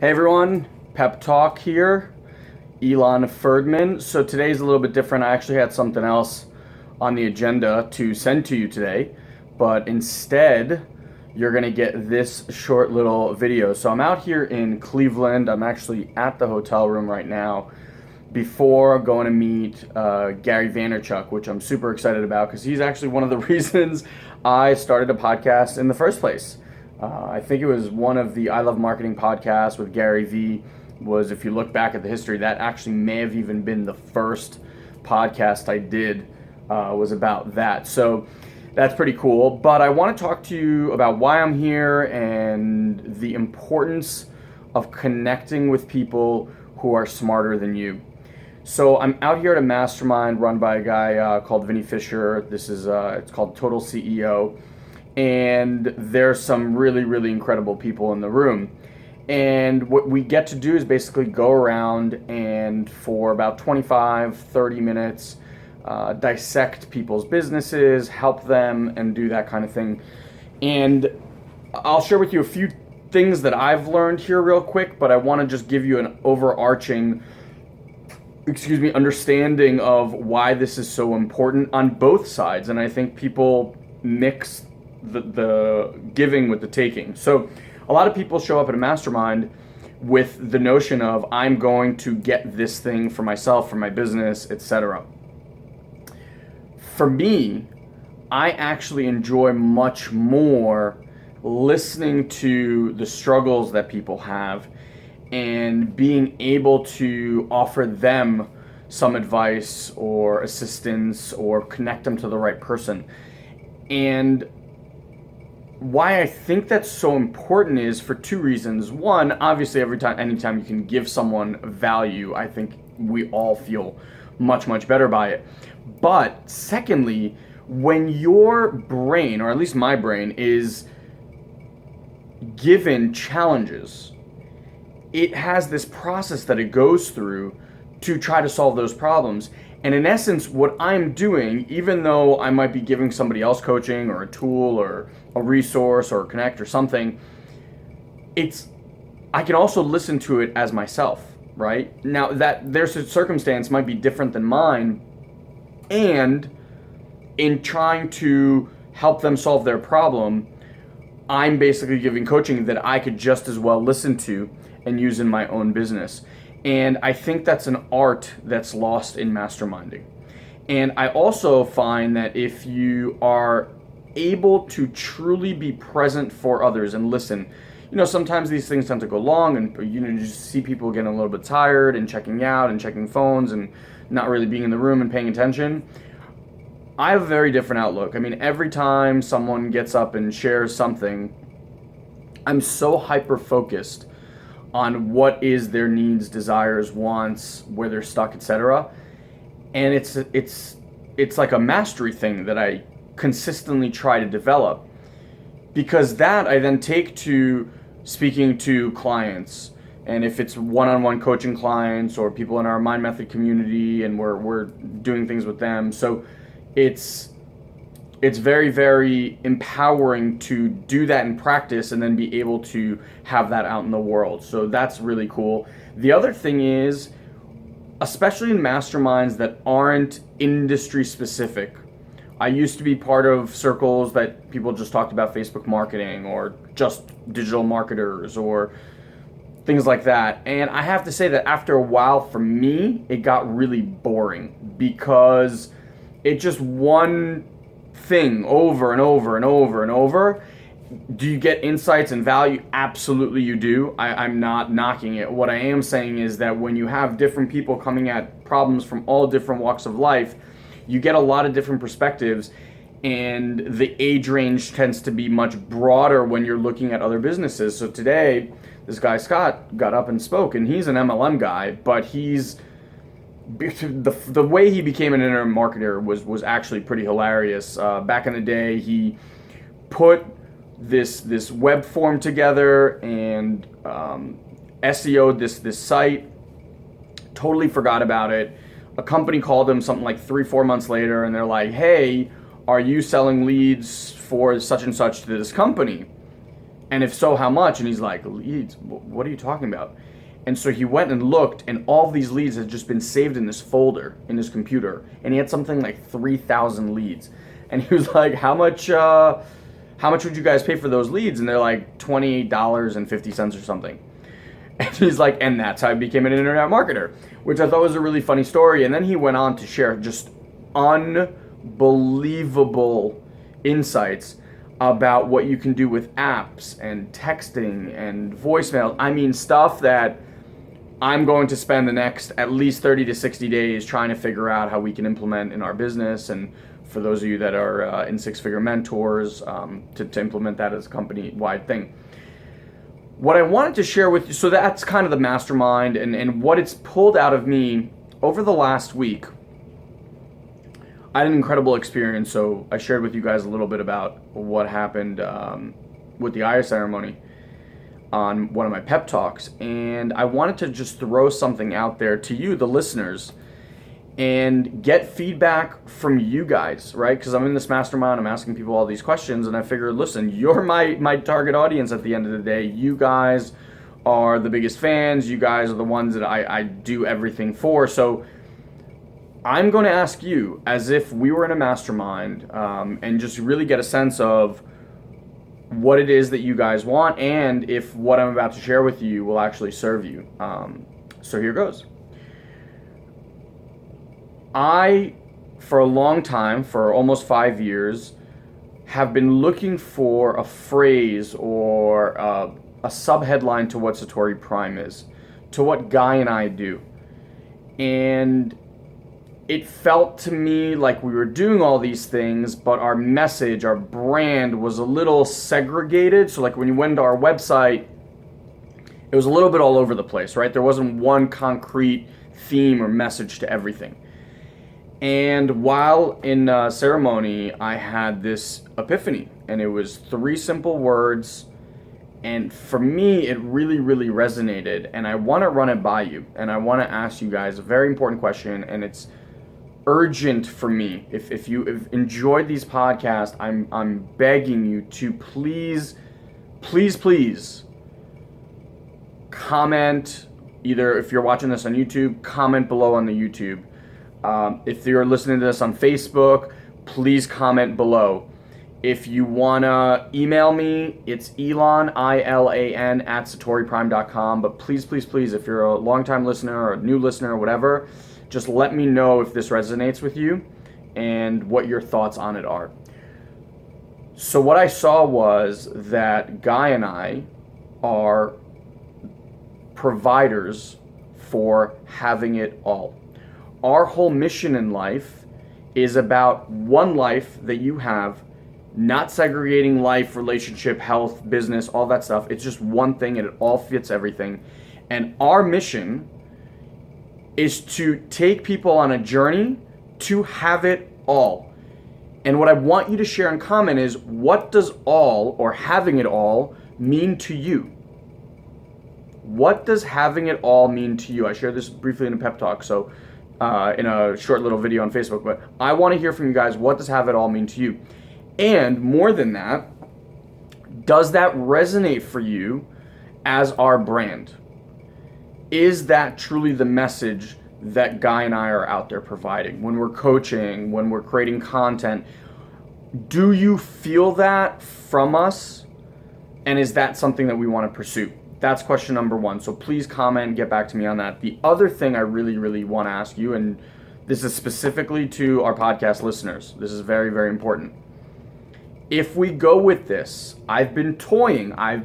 Hey everyone, Pep Talk here, Elon Ferdman. So today's a little bit different. I actually had something else on the agenda to send to you today, but instead you're gonna get this short little video. So I'm out here in Cleveland. I'm actually at the hotel room right now before going to meet Gary Vaynerchuk, which I'm super excited about because he's actually one of the reasons I started a podcast in the first place. I think it was one of the I Love Marketing podcasts with Gary V. was, if you look back at the history, that actually may have even been the first podcast I did was about that. So that's pretty cool. But I want to talk to you about why I'm here and the importance of connecting with people who are smarter than you. So I'm out here at a mastermind run by a guy called Vinny Fisher. This is it's called Total CEO. And there's some really, really incredible people in the room. And what we get to do is basically go around and for about 25, 30 minutes, dissect people's businesses, help them, and do that kind of thing. And I'll share with you a few things that I've learned here real quick, but I want to just give you an overarching understanding of why this is so important on both sides. And I think people mix the giving with the taking. So a lot of people show up at a mastermind with the notion of I'm going to get this thing for myself, for my business, etc. For me, I actually enjoy much more listening to the struggles that people have and being able to offer them some advice or assistance or connect them to the right person. And why I think that's so important is for two reasons. One, obviously anytime you can give someone value, I think we all feel much, much better by it. But secondly, when your brain, or at least my brain, is given challenges, it has this process that it goes through to try to solve those problems. And in essence, what I'm doing, even though I might be giving somebody else coaching or a tool or a resource or a connect or something, I can also listen to it as myself, right? Now that their circumstance might be different than mine, and in trying to help them solve their problem, I'm basically giving coaching that I could just as well listen to and use in my own business. And I think that's an art that's lost in masterminding. And I also find that if you are able to truly be present for others and listen, sometimes these things tend to go long and you just see people getting a little bit tired and checking out and checking phones and not really being in the room and paying attention. I have a very different outlook. I mean, every time someone gets up and shares something, I'm so hyper-focused on what is their needs, desires, wants, where they're stuck, etc. And it's like a mastery thing that I consistently try to develop, because that I then take to speaking to clients. And if it's one-on-one coaching clients or people in our Mind Method community and we're doing things with them. So it's very, very empowering to do that in practice and then be able to have that out in the world. So that's really cool. The other thing is, especially in masterminds that aren't industry specific, I used to be part of circles that people just talked about Facebook marketing or just digital marketers or things like that. And I have to say that after a while, for me, it got really boring because it just one thing over and over and over and over. Do you get insights and value? Absolutely you do. I'm not knocking it. What I am saying is that when you have different people coming at problems from all different walks of life, you get a lot of different perspectives, and the age range tends to be much broader when you're looking at other businesses. So today, this guy Scott got up and spoke, and he's an MLM guy, but the way he became an internet marketer was actually pretty hilarious. Back in the day, he put this web form together and SEO'd this site, totally forgot about it. A company called him something like 3-4 months later, and they're like, hey, are you selling leads for such and such to this company? And if so, how much? And he's like, leads? What are you talking about? And so he went and looked, and all of these leads had just been saved in this folder in his computer. And he had something like 3,000 leads. And he was like, how much would you guys pay for those leads? And they're like $28.50 or something. And he's like, and that's how I became an internet marketer, which I thought was a really funny story. And then he went on to share just unbelievable insights about what you can do with apps and texting and voicemail. I mean, stuff that I'm going to spend the next at least 30 to 60 days trying to figure out how we can implement in our business. And for those of you that are in six-figure mentors, to implement that as a company-wide thing. What I wanted to share with you, so that's kind of the mastermind and what it's pulled out of me over the last week. I had an incredible experience, so I shared with you guys a little bit about what happened with the IR ceremony on one of my pep talks. And I wanted to just throw something out there to you, the listeners, and get feedback from you guys, right? Because I'm in this mastermind, I'm asking people all these questions, and I figured, listen, you're my target audience at the end of the day. You guys are the biggest fans. You guys are the ones that I do everything for. So I'm going to ask you, as if we were in a mastermind, and just really get a sense of what it is that you guys want, and if what I'm about to share with you will actually serve you. So here goes. I, for a long time, for almost 5 years, have been looking for a phrase or a subheadline to what SatoriPrime is, to what Guy and I do. And it felt to me like we were doing all these things, but our message, our brand was a little segregated. So like when you went to our website, it was a little bit all over the place, right? There wasn't one concrete theme or message to everything. And while in ceremony, I had this epiphany, and it was 3 simple words. And for me, it really, really resonated. And I want to run it by you. And I want to ask you guys a very important question. And it's urgent for me. If you enjoyed these podcasts, I'm begging you to please comment. Either if you're watching this on YouTube, comment below on the YouTube. If you're listening to this on Facebook, please comment below. If you want to email me, it's Elan, ILAN, @SatoriPrime.com. But please, if you're a longtime listener or a new listener or whatever, just let me know if this resonates with you and what your thoughts on it are. So what I saw was that Guy and I are providers for having it all. Our whole mission in life is about one life that you have, not segregating life, relationship, health, business, all that stuff. It's just one thing and it all fits everything. And our mission is to take people on a journey to have it all. And what I want you to share in comment is, what does all or having it all mean to you? What does having it all mean to you? I shared this briefly in a pep talk, so in a short little video on Facebook, but I want to hear from you guys. What does have it all mean to you? And more than that, does that resonate for you as our brand? Is that truly the message that Guy and I are out there providing when we're coaching, when we're creating content? Do you feel that from us? And is that something that we want to pursue? That's question number 1. So please comment, get back to me on that. The other thing I really, really want to ask you, and this is specifically to our podcast listeners, this is very, very important. If we go with this, I've been toying, I'm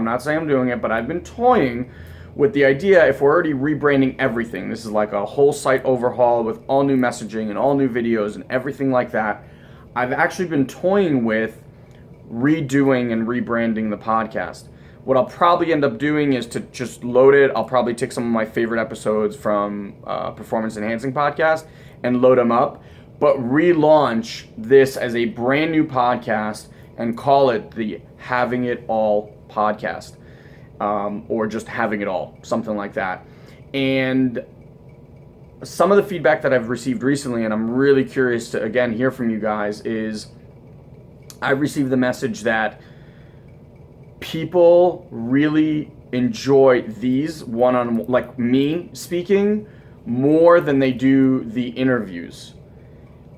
not saying I'm doing it, but I've been toying with the idea, if we're already rebranding everything, this is like a whole site overhaul with all new messaging and all new videos and everything like that, I've actually been toying with redoing and rebranding the podcast. What I'll probably end up doing is to just load it. I'll probably take some of my favorite episodes from Performance Enhancing Podcast and load them up, but relaunch this as a brand new podcast and call it the Having It All podcast, or just Having It All, something like that. And some of the feedback that I've received recently, and I'm really curious to, again, hear from you guys, is I received the message that people really enjoy these one-on-one, like me speaking, more than they do the interviews.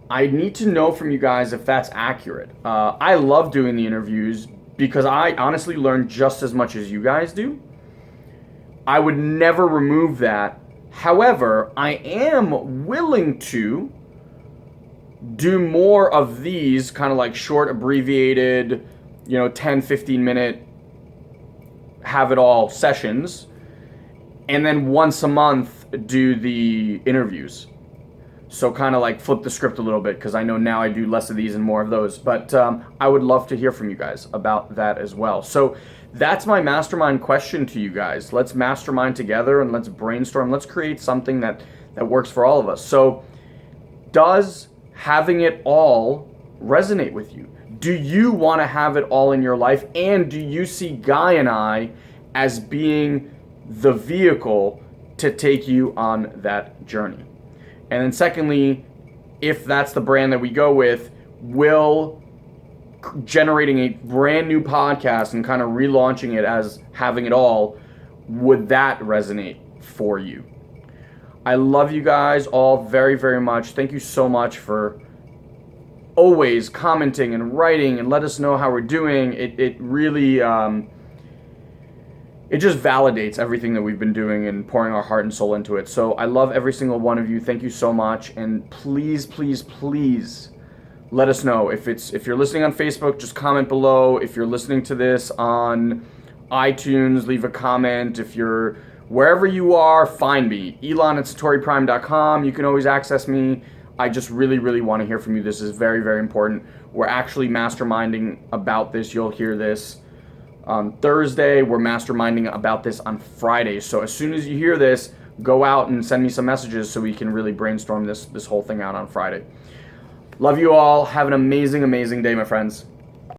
I need to know from you guys if that's accurate. I love doing the interviews because I honestly learn just as much as you guys do. I would never remove that. However, I am willing to do more of these kind of like short, abbreviated, 10, 15 minute have it all sessions, and then once a month do the interviews. So kind of like flip the script a little bit, because I know now I do less of these and more of those. But I would love to hear from you guys about that as well. So that's my mastermind question to you guys. Let's mastermind together and let's brainstorm. Let's create something that works for all of us. So does having it all resonate with you? Do you want to have it all in your life? And do you see Guy and I as being the vehicle to take you on that journey? And then secondly, if that's the brand that we go with, will generating a brand new podcast and kind of relaunching it as having it all, would that resonate for you? I love you guys all very, very much. Thank you so much for always commenting and writing and let us know how we're doing. It really, it just validates everything that we've been doing and pouring our heart and soul into it. So I love every single one of you. Thank you so much. And please, please, please let us know. If you're listening on Facebook, just comment below. If you're listening to this on iTunes, leave a comment. If you're wherever you are, find me. Elon@SatoriPrime.com. You can always access me. I just really, really want to hear from you. This is very, very important. We're actually masterminding about this. You'll hear this on Thursday. We're masterminding about this on Friday. So as soon as you hear this, go out and send me some messages so we can really brainstorm this whole thing out on Friday. Love you all. Have an amazing, amazing day, my friends.